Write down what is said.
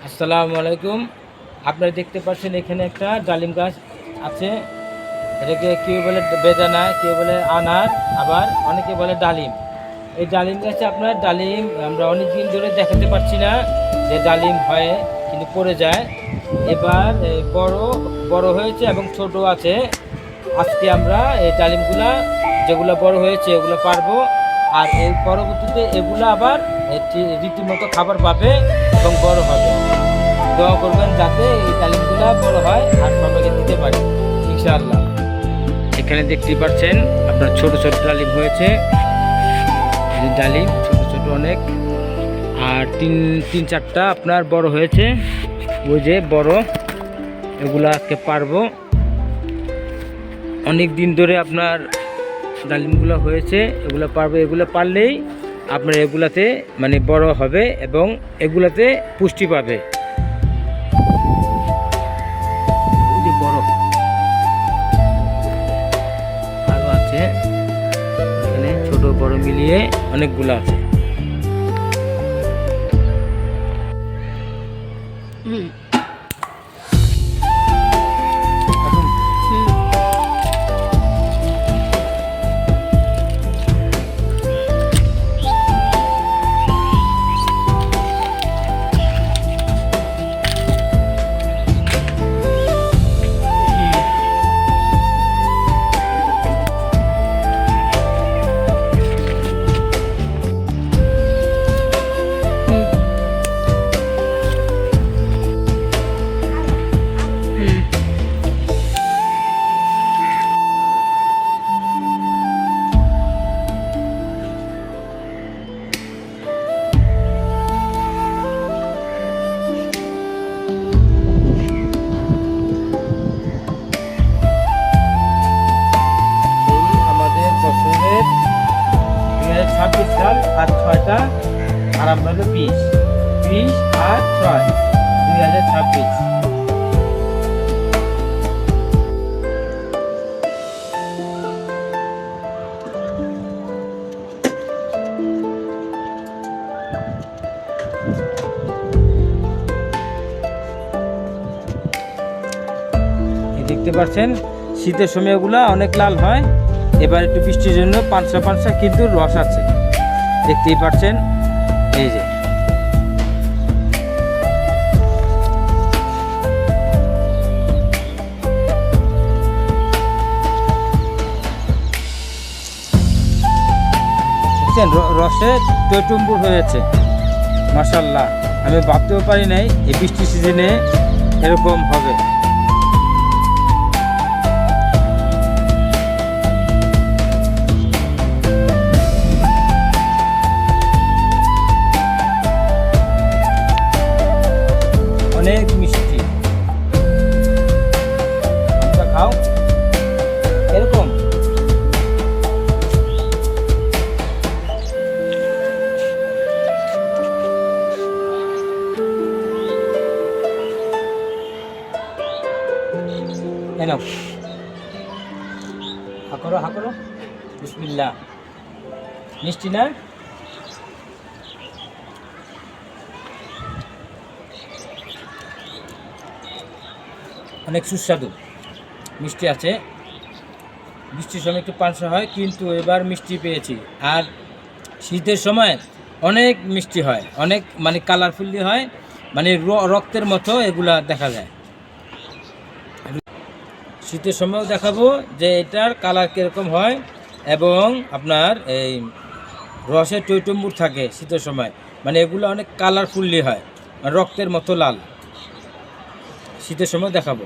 আসসালামু আলাইকুম। আপনারা দেখতে পাচ্ছেন এখানে একটা ডালিম গাছ আছে। এটাকে কেউ বলে বেদানা, কেউ বলে আনার, আবার অনেকে বলে ডালিম। এই ডালিম গাছে আপনার ডালিম আমরা অনেক দিন ধরে দেখাতে পারছি না যে ডালিম হয়, কিন্তু পড়ে যায়। এবার বড় বড় হয়েছে এবং ছোট আছে। আজকে আমরা এই ডালিমগুলা যেগুলো বড় হয়েছে এগুলো পারবো, আর এই পরবর্তীতে এগুলো আবার রীতিমতো খাবার পাবে এবং বড় হবে। দোয়া করবেন যাতে এই ডালিমগুলো বড় হয় আর সবাইকে দিতে পারে ইনশাআল্লাহ। এখানে দেখতে পাচ্ছেন আপনার ছোট ছোট ডালিম হয়েছে, ডালিম ছোট ছোট অনেক, আর তিন চারটা আপনার বড় হয়েছে। ওই যে বড়, এগুলো আজকে পারবো। অনেক দিন ধরে আপনার ডালিমগুলো হয়েছে, এগুলো পারবো। এগুলো পারলেই আপনার এগুলাতে মানে বড় হবে এবং এগুলাতে পুষ্টি পাবে। বড় আরো আছে, এখানে ছোট বড় মিলিয়ে অনেকগুলো আছে। সাল আর 6টা, আর আপনার 20 আর 6 2026। দেখতে পাচ্ছেন শীতের সময় এগুলা অনেক লাল হয়। এবার একটু বৃষ্টির জন্য পানসা পানসা কিন্তু রস আছে, দেখতেই পাচ্ছেন। এই যে দেখছেন রসে টইটুম্বুর হয়েছে, মাশাআল্লাহ। আমি ভাবতেও পারি নাই এই বৃষ্টির সিজনে এরকম হবে। অনেক মিষ্টি, খাও এরকম। এনো হাকরো হাকরো, বিসমিল্লাহ। মিষ্টি না? অনেক সুস্বাদু মিষ্টি আছে। বৃষ্টির সময় একটু পানসা হয়, কিন্তু এবার মিষ্টি পেয়েছি। আর শীতের সময় অনেক মিষ্টি হয়, অনেক মানে কালারফুলি হয়, মানে রক্তের মতো এগুলা দেখা যায়। শীতের সময়ও দেখাবো যে এটার কালার কীরকম হয়, এবং আপনার এই রসে টইটুম্বুর থাকে শীতের সময়, মানে এগুলো অনেক কালারফুলি হয়, রক্তের মতো লাল। শীতের সময় দেখাবো।